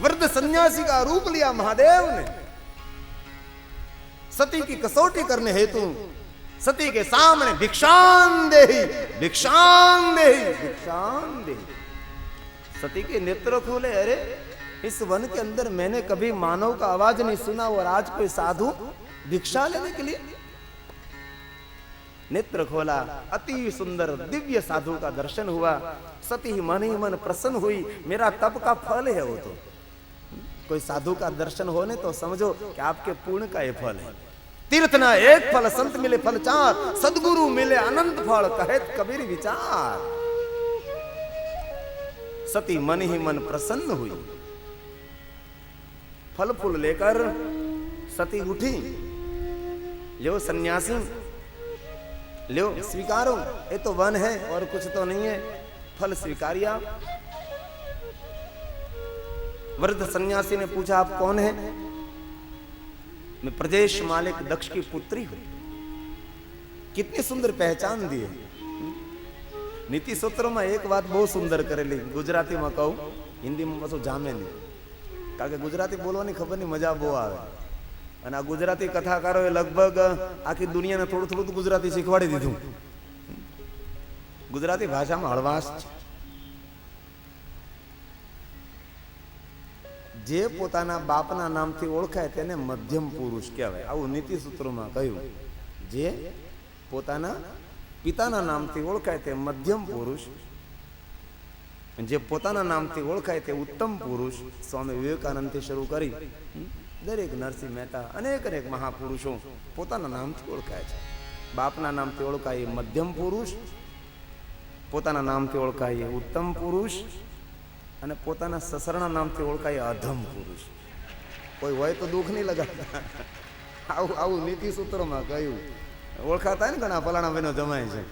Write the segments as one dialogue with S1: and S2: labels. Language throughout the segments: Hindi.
S1: वृद्ध सन्यासी का रूप लिया महादेव ने। सती की कसौटी करने हेतु सती के सामने भिक्षान देहि, भिक्षान देहि, भिक्षान देहि। सती के नेत्र खोले, अरे इस वन के अंदर मैंने कभी मानव का आवाज नहीं सुना और आज कोई साधु भिक्षा लेने के लिए। नेत्र खोला, अति सुंदर दिव्य साधु का दर्शन हुआ। सती मन ही मन प्रसन्न हुई, मेरा तप का फल है वो। तो कोई साधु का दर्शन होने तो समझो कि आपके पुण्य का ये फल है। तीर्थ ना एक फल, संत मिले फल चार, सदगुरु मिले अनंत फल, कहेत कबीर विचार। सती मन ही मन प्रसन्न हुई। फल फूल लेकर सती उठी, लो सन्यासी, लो स्वीकारो, ये तो वन है और कुछ तो नहीं है, फल स्वीकारिया। वृद्ध सन्यासी ने पूछा, आप कौन है? मैं प्रदेश मालिक दक्ष की पुत्री हूं। कितनी सुंदर पहचान दी है। नीति सूत्रों में एक बात बहुत सुंदर करेली, गुजराती में कहूं, हिंदी में बसो जामे नहीं, कारण गुजराती बोलवानी खबर नहीं मजा बो आवे। અને આ ગુજરાતી કથાકારોએ લગભગ આખી દુનિયાને થોડું થોડું ગુજરાતી શીખવાડી દીધું। ગુજરાતી ભાષામાં હળવાશ છે। જે પોતાના બાપના નામથી ઓળખાય તેને મધ્યમ પુરુષ કહેવાય, આવું નીતિ સૂત્રોમાં કહ્યું। જે પોતાના પિતાના નામથી ઓળખાય તે મધ્યમ પુરુષ, જે પોતાના નામથી ઓળખાય તે ઉત્તમ પુરુષ। સ્વામી વિવેકાનંદથી શરૂ કરી દરેક નરસિંહ મહેતા અનેક અનેક મહાપુરુષો પોતાના નામથી ઓળખાય છે। બાપના નામથી ઓળખાય એ મધ્યમ પુરુષ, પોતાના નામથી ઓળખાય એ ઉત્તમ પુરુષ, અને પોતાના સસરાના નામથી ઓળખાય અધમ પુરુષ। કોઈ હોય તો દુઃખ નહીં લગાડતા, આવું આવું નીતિ સૂત્રોમાં કહ્યું। ઓળખાતા ને ઘણા ફલાણા ભાઈનો જમાય છે,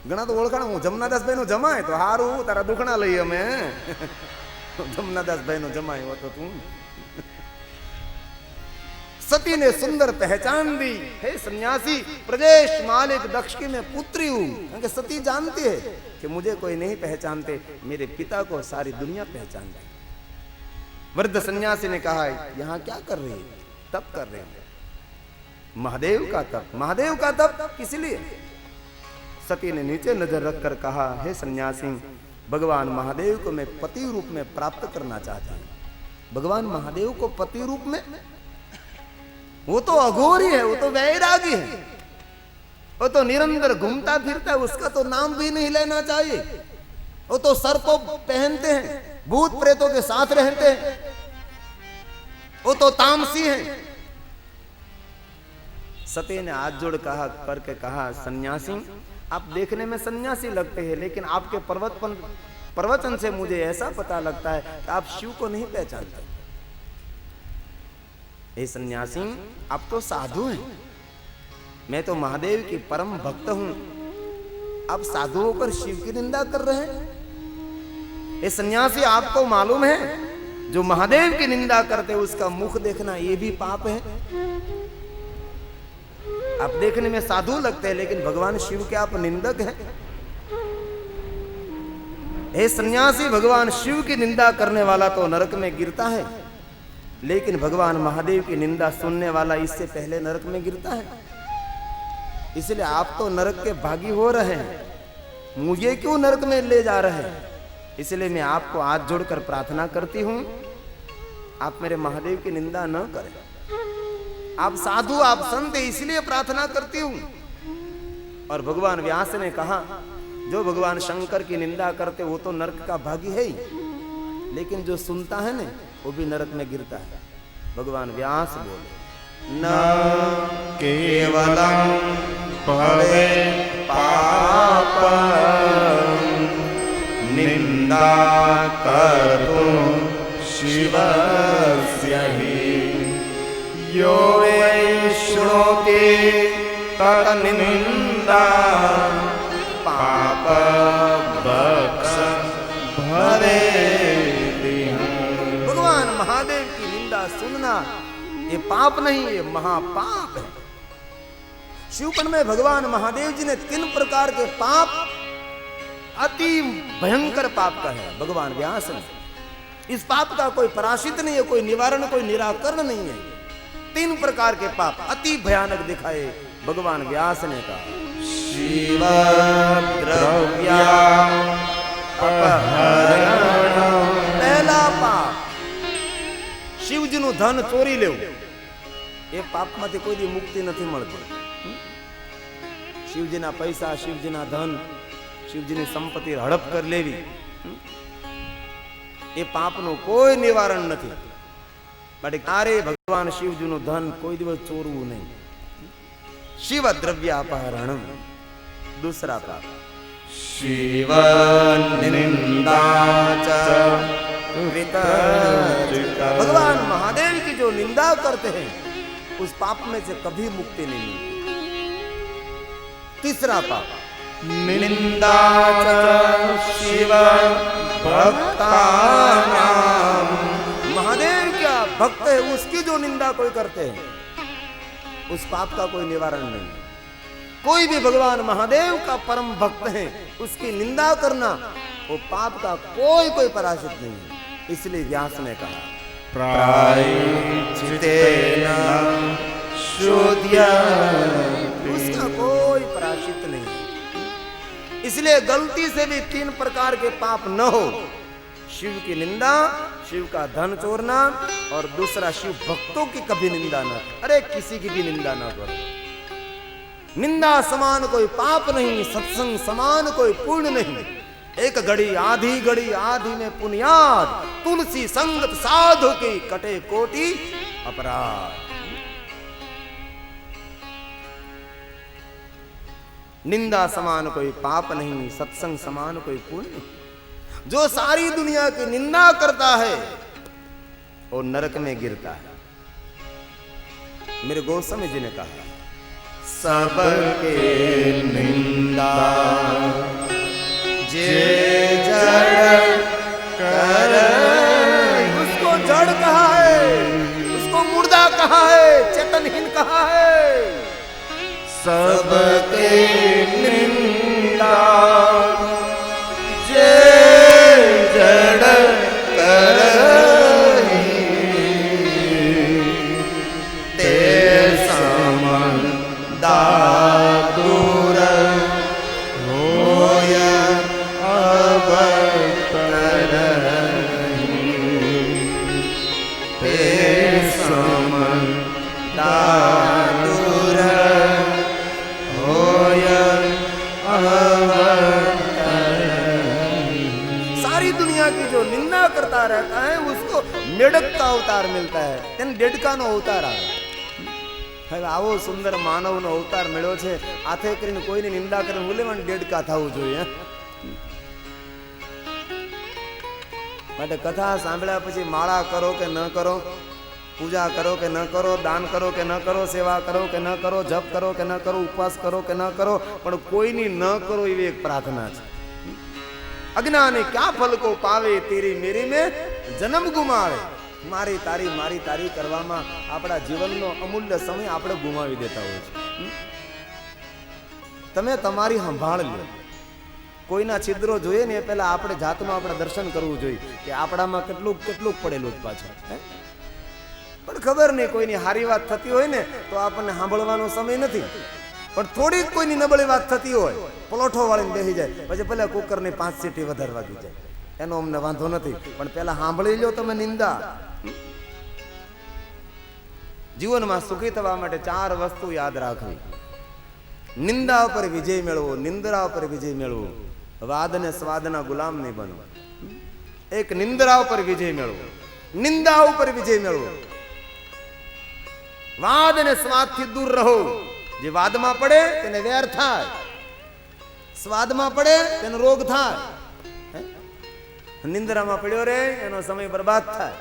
S1: ઘણા તો ઓળખાણ, હું જમનાદાસ ભાઈનો જમાય તો હારું, તારા દુખણા લઈએ અમે। જમનાદાસ ભાઈનો જમાય હો તો તું। सती ने सुंदर पहचान दी, हे सन्यासी, प्रदेश मालिक दक्ष की मैं पुत्री हूं। क्योंकि सती जानती है कि मुझे कोई नहीं पहचानते, मेरे पिता को सारी दुनिया पहचानती। वृद्ध सन्यासी ने कहा, यहां क्या कर रही है? तप कर रहे हैं, महादेव का तप। महादेव का तप किस लिए? सती ने नीचे नजर रखकर कहा, हे सन्यासी, भगवान महादेव को मैं पति रूप में प्राप्त करना चाहता हूं। भगवान महादेव को पति रूप में? वो तो अघोरी है, वो तो वैरागी है, वो तो निरंतर घूमता फिरता है, उसका तो नाम भी नहीं लेना चाहिए। वो तो सर को पहनते हैं, भूत प्रेतों के साथ रहते हैं, वो तो तामसी है। सती ने हाथ जोड़ कहा करके कहा, सन्यासी, आप देखने में सन्यासी लगते हैं, लेकिन आपके प्रवचन से मुझे ऐसा पता लगता है कि आप शिव को नहीं पहचानते। हे सन्यासी, आप तो साधु हैं, मैं तो महादेव की परम भक्त हूं, आप साधु होकर शिव की निंदा कर रहे हैं। हे सन्यासी, आपको मालूम है जो महादेव की निंदा करते उसका मुख देखना ये भी पाप है। आप देखने में साधु लगते हैं, लेकिन भगवान शिव के आप निंदक हैं। हे सन्यासी, भगवान शिव की निंदा करने वाला तो नरक में गिरता है, लेकिन भगवान महादेव की निंदा सुनने वाला इससे पहले नरक में गिरता है। इसलिए आप तो नरक के भागी हो रहे हैं, मुझे क्यों नरक में ले जा रहे हैं? इसलिए मैं आपको हाथ जोड़कर प्रार्थना करती हूं, आप मेरे महादेव की निंदा न करें। आप साधु, आप संत, इसलिए प्रार्थना करती हूं। और भगवान व्यास ने कहा, जो भगवान शंकर की निंदा करते वो तो नरक का भागी है ही, लेकिन जो सुनता है ना वो भी नरक में गिरता है। भगवान व्यास बोले, न केवलम भवे पाप निंदा कर्तुं शिवस्य हि यो वै श्रोति तन्निंदा पाप भक्ष भवे। भगवान महादेव की निंदा सुनना ये पाप नहीं, ये महापाप है। शिवपुराण में भगवान महादेव जी ने 3 प्रकार के पाप, अति भयंकर पाप का है भगवान व्यास ने। इस पाप का कोई पराशित नहीं है, कोई निवारण, कोई निराकरण नहीं है। 3 प्रकार के पाप अति भयानक दिखाए भगवान व्यास ने कहा। शिव द्रव्या अपहरण, पहला पाप शिवजी નું ધન ચોરી લેવું। એ પાપમાંથી કોઈ દી મુક્તિ નથી મળતી। શિવજીના પૈસા, શિવજીના ધન, શિવજીની સંપત્તિ હડપ કરી લેવી, એ પાપનું કોઈ નિવારણ નથી। માટે ક્યારે ભગવાન શિવજીનું ધન કોઈ દિવસ ચોરવું નહીં। શિવ દ્રવ્યાપહરણ। दूसरा पाप शिव निंदा च भगवान महादेव की जो निंदा करते हैं उस पाप में से कभी मुक्ति नहीं मिलती। तीसरा पाप निंदा च शिव भक्तानां, महादेव क्या भक्त है उसकी जो निंदा कोई करते हैं उस पाप का कोई निवारण नहीं। कोई भी भगवान महादेव का परम भक्त है उसकी निंदा करना वो पाप का कोई पराशित नहीं है। इसलिए व्यास ने कहा प्रायश्चित्तेन शुद्ध्यते, उसका कोई पराशित नहीं है। इसलिए गलती से भी 3 प्रकार के पाप न हो। शिव की निंदा, शिव का धन चोरना, और दूसरा शिव भक्तों की कभी निंदा न। अरे किसी की भी निंदा न करो। निंदा समान कोई पाप नहीं, सत्संग समान कोई पुण्य नहीं। एक घड़ी आधी में पुण्याद, तुलसी संगत साधु की कटे कोटि अपराध। निंदा समान कोई पाप नहीं, सत्संग समान कोई पुण्य नहीं। जो सारी दुनिया की निंदा करता है वो नरक में गिरता है। मेरे गोस्वामी जी ने कहा सबके निंदा जे जड़ कर, उसको जड़ कहा है, उसको मुर्दा कहा है, चेतनहीन कहा है। सबके निंदा जे जड़ कर ते समन दादुर होय अवतर, ते समन दादुर होय अवतर। सारी दुनिया की जो निंदा करता रहता है उसको मेढक का अवतार मिलता है, तेन डेडका नो अवतार आवे। आवो सुंदर मानव नो अवतार मिलो छे, आथे करीने कोईनी निंदा करे मूल्यवान डेडका थावू जोईए। माटे कथा सांभळ्या पछी माळा करो के न करो, पूजा करो के न करो, दान करो के न करो, सेवा करो के न करो, जप करो के न करो, उपवास करो के न करो, पण कोईनी न करो एवी एक प्रार्थना छे। अज्ञानी क्या फल को पावे, तेरी मेरी में जन्म गुमावे। मारी तारी करवामां आपड़ा जीवननो अमूल्य समय आपणे गुमावी देता होय छे। तमे तमारी संभाळ लो। कोईना छिद्रो जोईए ने पहेला आपणे जातनो आपणे दर्शन करवुं जोईए के आपणामां કેટલું પડેલું જ પાછળ। पण खबर नहीं कोईनी हारी वात थती होय ने तो आपणे सांभळवानो समय नथी, पण थोड़ी कोईनी नबળી वात थती होय पलोठो वाळीने बेही जाय पछी भले कुकरनी 5 सीटी વધારે વાગી જાય એનો અમને વાંધો નથી, પણ પહેલા સાંભળી લ્યો તમે નિંદા। जीवનમાં સુખી થવા માટે 4 વસ્તુ યાદ રાખવી। નિંદા ઉપર વિજય મેળવો, નિંદ્રા ઉપર વિજય મેળવો, વાદ ને સ્વાદના ગુલામ નહીં બનો। એક નિંદ્રા ઉપર વિજય મેળવો, નિંદા ઉપર વિજય મેળવો, વાદ ને સ્વાદ થી दूर રહો। જે વાદમાં પડે તેને વેર થાય, સ્વાદમાં પડે તેનો રોગ થાય, નિંદ્રામાં પડ્યો રે એનો સમય બરબાદ થાય।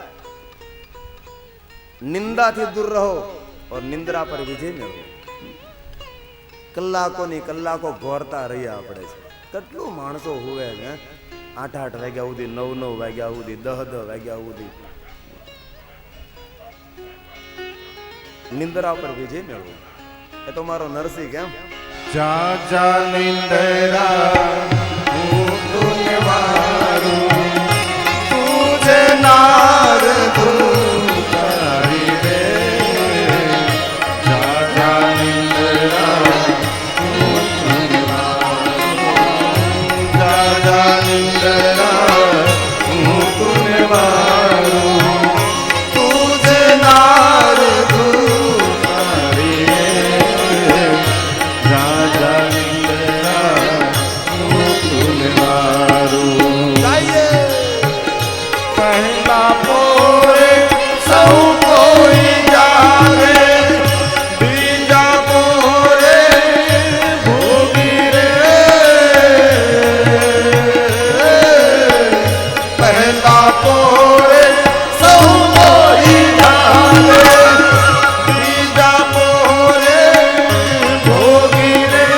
S1: निंदा थी दूर रहो और निंद्रा पर विजय मेळवो। कलाकों नी कलाको घोरता रह्या आपणे छे। કેટલું માણસો હોવે છે 8-8 વાગ્યા સુધી, 9-9 વાગ્યા સુધી, 10-10 વાગ્યા સુધી નિંદ્રા પર વિજય મેળવો। એ તો મારો નરસિંહ કેમ
S2: जा जा निंद्रा तू निवारू तुझे ना वारो तुझे नार धूपारी राजा इंद्रा मुकुल वारो पहला पोरे सौ कोई जागे बीजा पोरे भोगी रे पहला पोरे सौ कोई जागे बीजा पोरे भोगी रे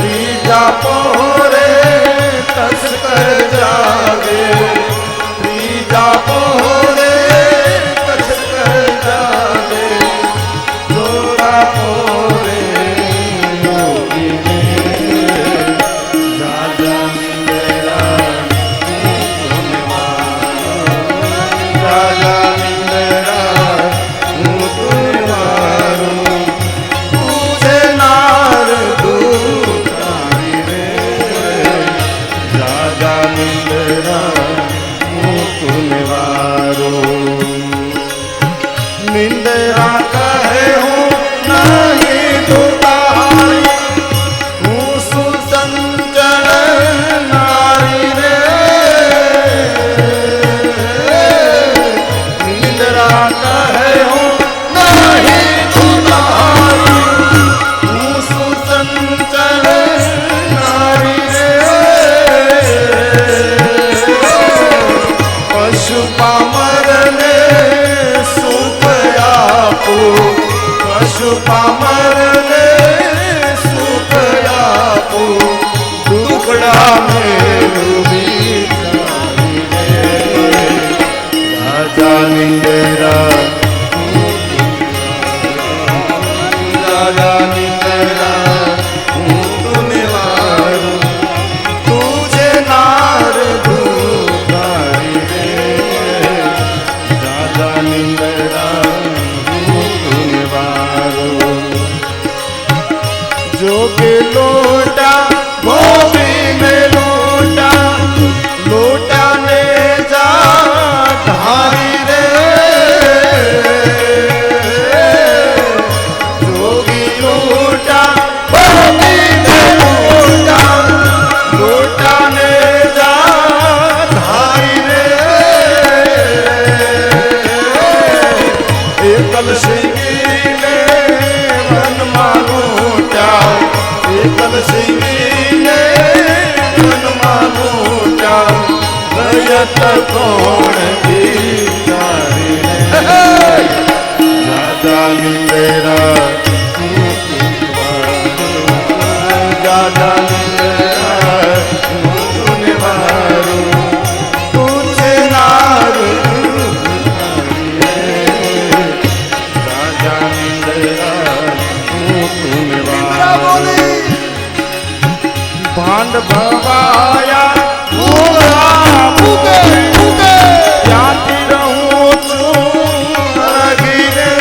S2: बीजा पोरे तस्कर जागे बीजा पोरे तस्कर जागे जोरा पोरे योगी रे राजा मेरा राजा मेरा मुकुलवारो तुझे नार धूपारी रे राजा मेरा मुकुलवारो निंदरा कहे हूँ नहीं दुतारी हूँ सुचंचल नारी रे निंदरा कहे हूँ नहीं दुतारी हूँ सुचंचल नारी रे पशु पामर ने सुख आपो पशु पामर ने सुख आपो दुखड़ा में डूबी जानी रे राजा निंदेरा राजा निंदेरा मुकुलवारो तुझे नार धूपारी रे राजा निंदेरा मुकुलवारो जो के लोटा भोगी में लोटा लोटा ने जा धारी रे जोगी लोटा भोगी में लोटा लोटा ने जा धारी रे एकल सिंगी ने मन मानोटा एकल सिंगी ने मन मानोटा गयत कौन बिचारी रे राजा निंदेरा राजा निंदेरा मुकुलवारो तुझे नार राजा निंदेरा मुकुलवारो भांड भवाया भूला भूगे भूगे जाती रहूं चूं लगी रे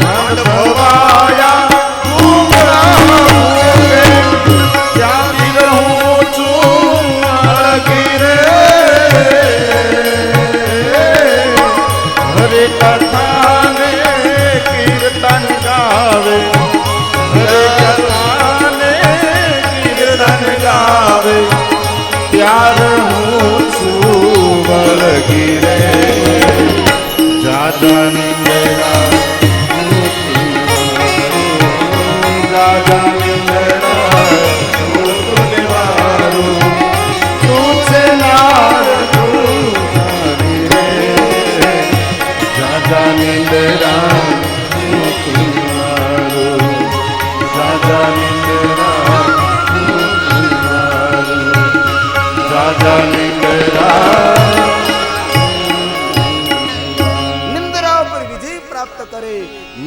S2: भांड भवाया भूला भूगे जाती रहूं चूं लगी रे हरे कथा ने कीर्तन गावे हरे कथा ने कीर्तन गावे प्यार हूँ छूबल गिरे राजा निंदेरा राजा निंदेरा मुकुलवारो तुझे नार धूपारी रे राजा निंदेरा मुकुलवारो राजा निंदेरा मुकुलवारो राजा निंदेरा
S1: निंदा पर विजय प्राप्त करे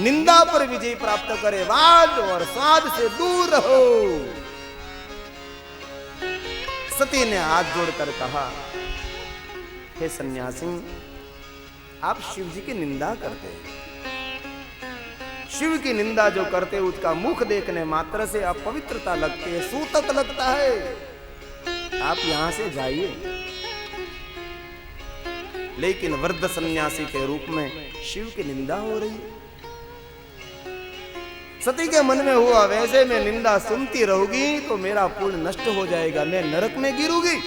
S1: निंदा पर विजय प्राप्त करे वाद और स्वाद से दूर रहो। सती ने हाथ जोड़कर कहा, हे सन्यासी, आप शिव जी की निंदा करते हैं। शिव की निंदा जो करते उसका मुख देखने मात्र से अपवित्रता लगती है, सूतक लगता है। आप यहां से जाइए। लेकिन वृद्ध सन्यासी के रूप में शिव की निंदा हो रही है। सती के मन में हुआ वैसे मैं निंदा सुनती रहूंगी तो मेरा पुण्य नष्ट हो जाएगा, मैं नरक में गिरूंगी।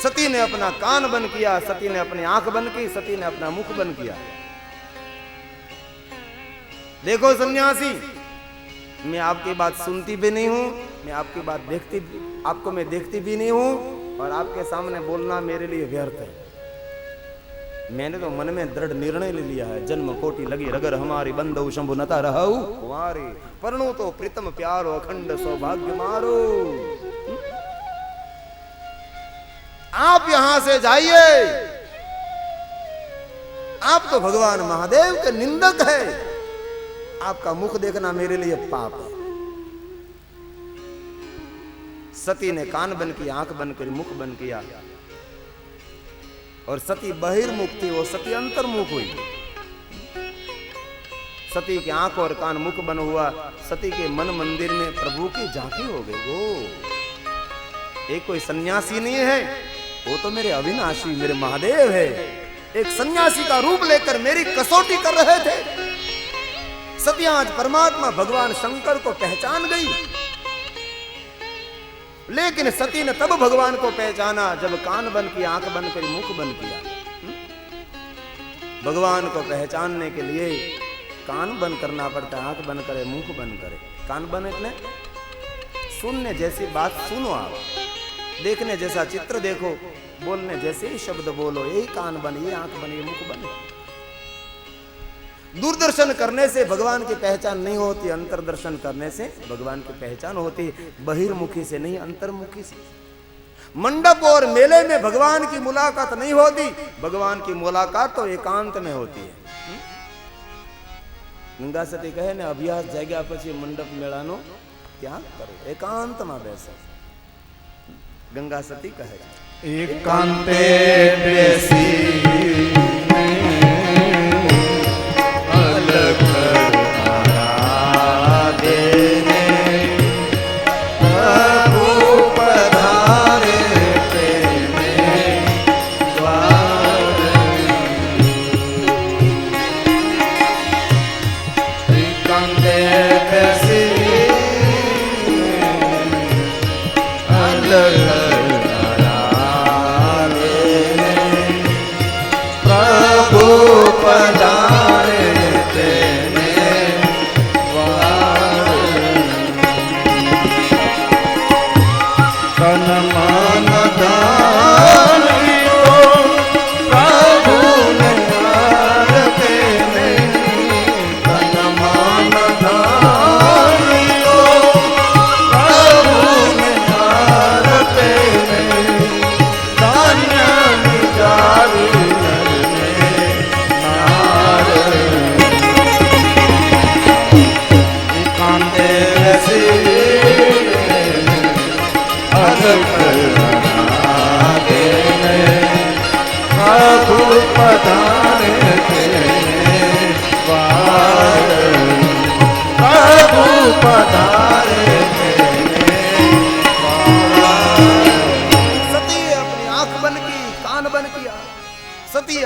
S1: सती ने अपना कान बंद किया, सती ने अपनी आंख बंद की, सती ने अपना मुख बंद किया। देखो सन्यासी, मैं आपकी बात सुनती भी नहीं हूं, मैं आपकी बात आपको मैं देखती भी नहीं हूं, और आपके सामने बोलना मेरे लिए व्यर्थ है। मैंने तो मन में दृढ़ निर्णय ले लिया है, जन्म कोटि लगी रगर हमारी बंदौ शंभु नता रहु कुंवारे, परनु तो प्रीतम प्यारो अखंड सौभाग्य मारो। आप यहां से जाइए। आप तो भगवान महादेव के निंदक है, आपका मुख देखना मेरे लिए पाप है। सती ने कान बंद किया, आंख बंद करी, मुख बंद किया, और सती बहिर्मुख थी, वो सती अंतर्मुख हुई। सती की आंख और कान मुख बंद हुआ, सती के मन मंदिर में प्रभु की झांकी हो गई। वो एक कोई सन्यासी नहीं है, वो तो मेरे अविनाशी मेरे महादेव है। एक सन्यासी का रूप लेकर मेरी कसौटी कर रहे थे। सती आज परमात्मा भगवान शंकर को पहचान गई। लेकिन सती ने तब भगवान को पहचाना जब कान बंद किया, आंख बंद करी, मुख बंद किया। भगवान को पहचानने के लिए कान बंद करना पड़ता है, आंख बंद करे, मुख बंद करे। कान बंद એટલે सुनने जैसी बात सुनो, आप देखने जैसा चित्र देखो, बोलने जैसे ही शब्द बोलो। यही कान बंद, ये आंख बंद, ये मुख बंद। दूरदर्शन करने से भगवान की पहचान नहीं होती, अंतर्दर्शन करने से भगवान की पहचान होती। बहिर्मुखी से नहीं, अंतर्मुखी से। मंडप और मेले में भगवान की मुलाकात नहीं होती, भगवान की मुलाकात तो एकांत में होती है। गंगा सती कहे ने अभ्यास जग्या पछी मंडप मेळानो क्या करो, एकांत में बेसो। गंगा सती कहे
S2: एकांते बेसी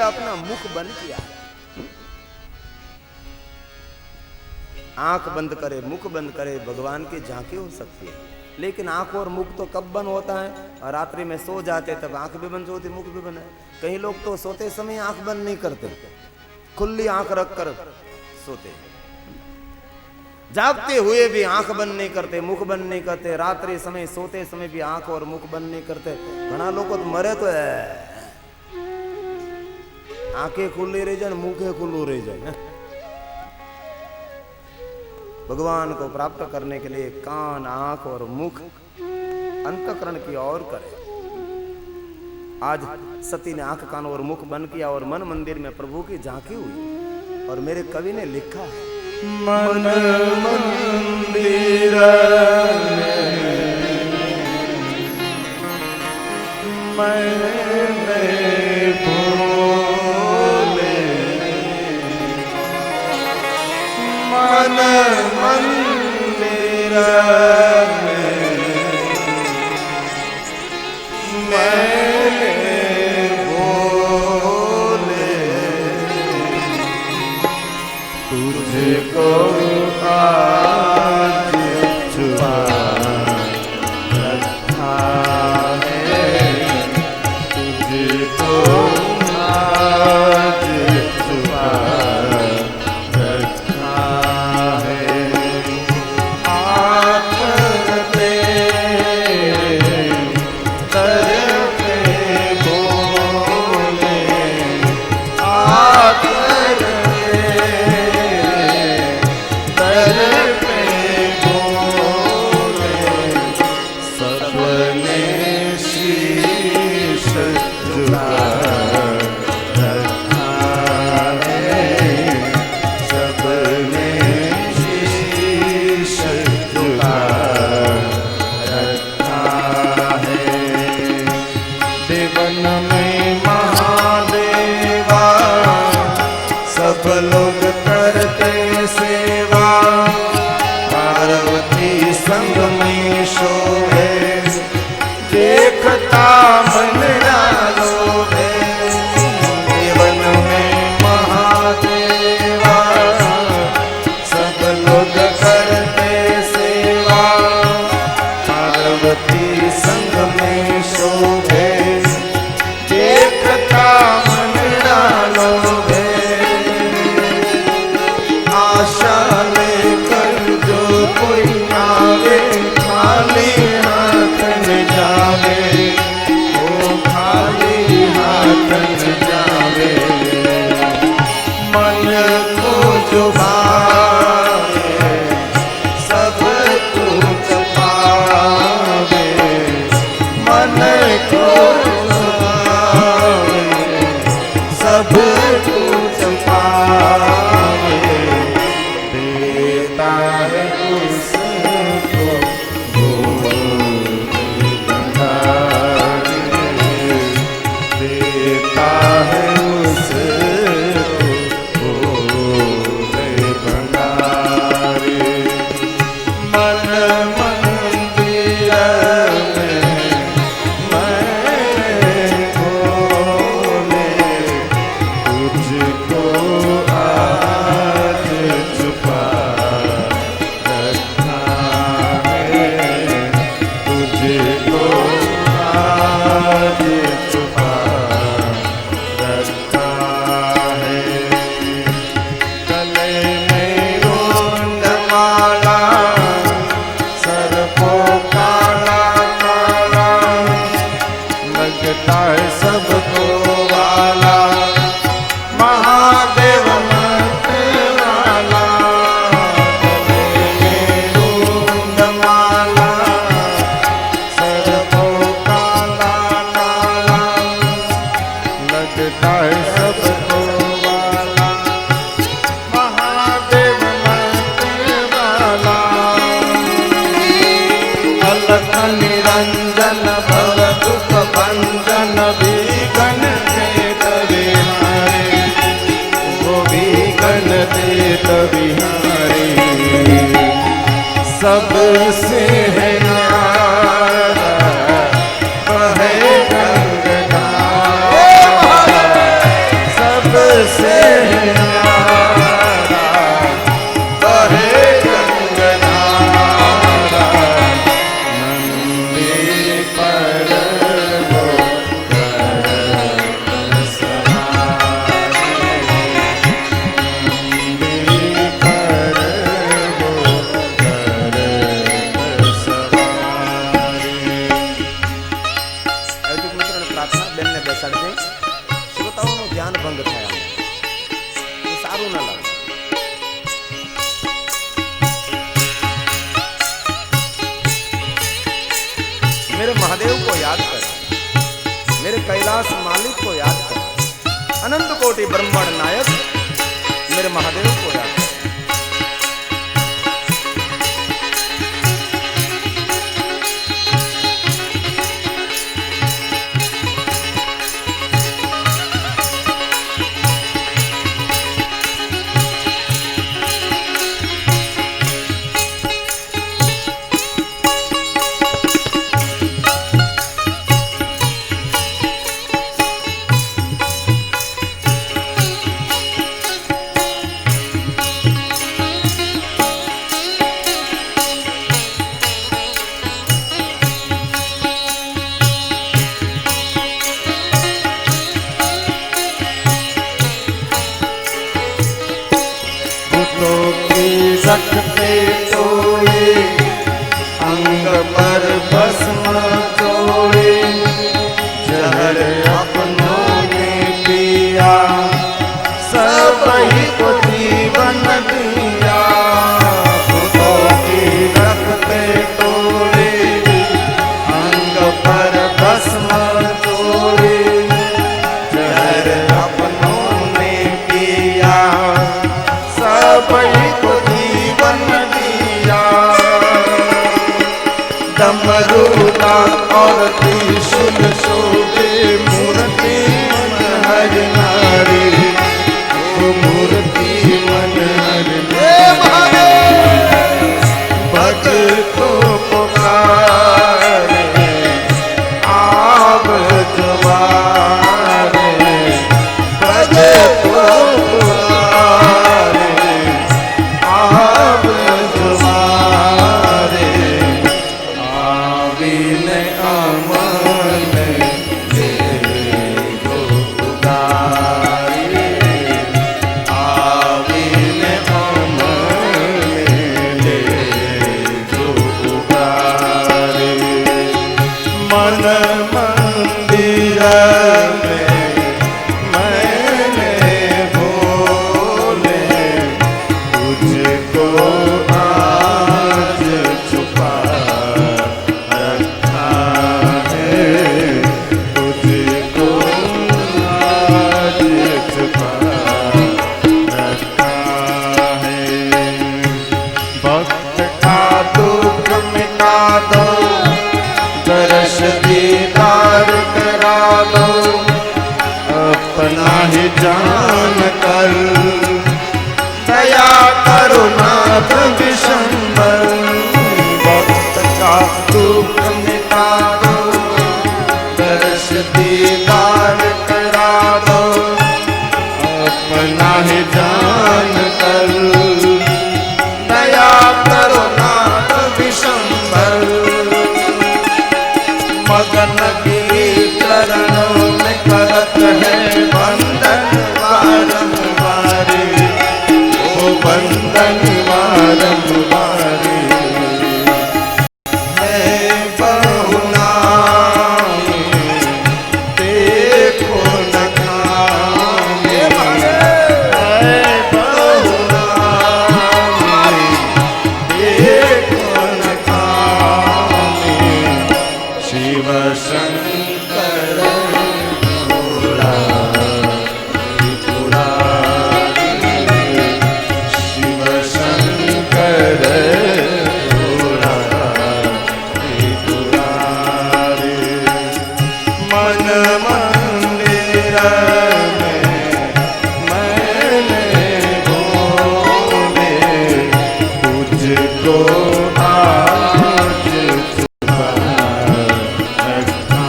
S2: अपना मुख बंद किया। आंख बंद करे, मुख बंद करे, भगवान की झांकी हो सकती है। लेकिन आंख और मुख तो कब बंद होता है? और रात्रि में सो जाते तब आंख भी बंद होती, मुख भी बंद है। कई लोग तो सोते समय आंख बंद नहीं करते, खुली आंख रख कर सोते। जागते हुए भी आंख बंद नहीं करते, मुख बंद नहीं करते। रात्रि समय सोते समय भी आंख और मुख बंद नहीं करते। घना लोग तो मरे तो है, आंखें खुली रह जाए, मुखे खुल्लू रह जाए। भगवान को प्राप्त करने के लिए कान, आंख और मुख अंतःकरण की ओर करे। आज सती ने आंख, कान और मुख बंद किया और मन मंदिर में प्रभु की झांकी हुई। और मेरे कवि ने लिखा, मन मंदिर तुझको आज छुपा रखा है, तुझको आज छुपा रखा है। आकर तेरे दर पे बोले, आकर दर पे बोले, सबने शीश झुका रखा है, सबने शीश झुका रखा है। देवन में महादेवा सब लोग करते सेवा, पार्वती संग में शोभे, देखता मन लोभे। देवन में महादेवा सब लोग करते सेवा, पार्वती संग में शोभे, देखता मन लोभे। आशा लेकर जो कोई आवे, खाली हाथ न जावे, वो खाली हाथ न जावे। मन को जो भावे सब कुछ पावे, मन को जो भावे सब कुछ पावे। देता है उसको भंडारे, देता है उसको भंडारे। मन मंदिर में मैं बोले, तुझको आज छुपा रखा है, तुझको आज छुपा रखा है। गले में मुंडमाला, सर को काला काला, लगता है सबको वाला, महादेव मत वाला। गले में मुंडमाला, सर को काला काला, लगता है सबको वाला, महादेव मत वाला। अलख निरंजन भव दुख भंजन, विघ्न देत बिहारी, वो विघ्न देत बिहारी। सबसे है न्यारा वहे गंगाधारा, सबसे है न्यारा वहे गंगाधारा। नंदी पर वो गरुड़ सवारी, नंदी पर वो गरुड़ सवारी।
S1: અજુ મિત્રોને પ્રાર્થના બેનને બેસાડજે. શ્રોતાઓનું ધ્યાન ભંગ થાય એ સારું ના લાગે. मेरे महादेव को याद कर, मेरे कैलाश मालिक को याद कर, अनंत कोटि ब्रह्मांड नायक मेरे महादेव को याद कर।
S3: करा और त्रिशूल शोभे मूर्ति मनहर नारी, मूर्ति मनहर नारी। भक्तों पुकारे आव जवारे, भक्तों पुकारे आव जवारे, आविन अमन ले गो उगारे, आविन अमन ले गो उगारे। मन मंदिर में मैंने भोले तुझको आज छुपा रखा है, तुझको आज छुपा रखा है। भक्त का दुख मिटा दो, दर्श दीदार करा दो, अपना ही जान कर दया करो नाथ विशंबर। भक्त का दुख मिटा दो, दर्श दीदार करा दो, अपना ही जान कर दया करो नाथ विशंबर। मगन की चरणों में करत है बंदन बारंबारी, ओ बंदन बारंबारी। मैं बहुनामी देखो न खामी, मैं बहुनामी देखो न खामी। शिव शंकर त्रिपुरारी, शिव शंकर त्रिपुरारी। मन मंदिर में मैंने भोले तुझको आज छुपा रखा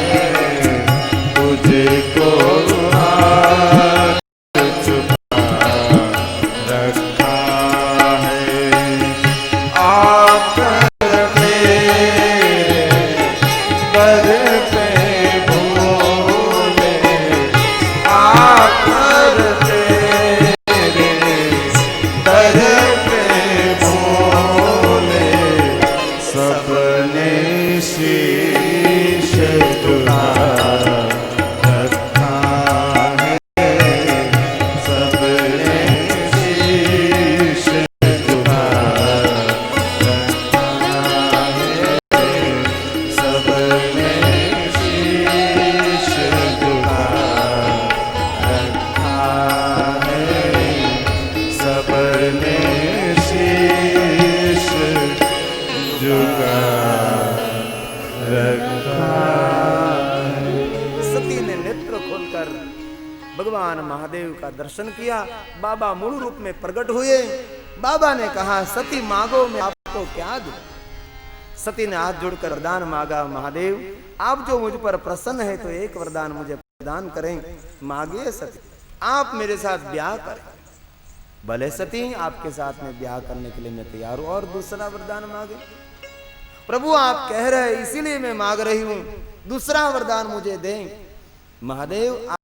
S3: है, तुझको आज छुपा रखा है। आकर तेरे दर पे भोले, आकर तेरे दर पे भोले, सबने शीश झुका रखा है, सबने शीश झुका रखा है, सबने शीश झुका रखा है, सबने शीश झुका रखा है।
S2: सती ने नेत्र खोलकर भगवान महादेव का दर्शन किया। बाबा मूल रूप में प्रकट हुए। बाबा ने कहा, सती मांगो, मैं आपको क्या दूं? सती ने हाथ जोड़कर वरदान मांगा, महादेव आप जो मुझ पर प्रसन्न है तो एक वरदान मुझे प्रदान करें। मांगिए सती, आप मेरे साथ ब्याह करें। भले सती, आपके साथ में ब्याह करने के लिए मैं तैयार हूं। और दूसरा वरदान मांगे। प्रभु आप कह रहे हैं इसीलिए मैं मांग रही हूं, दूसरा वरदान मुझे दें। महादेव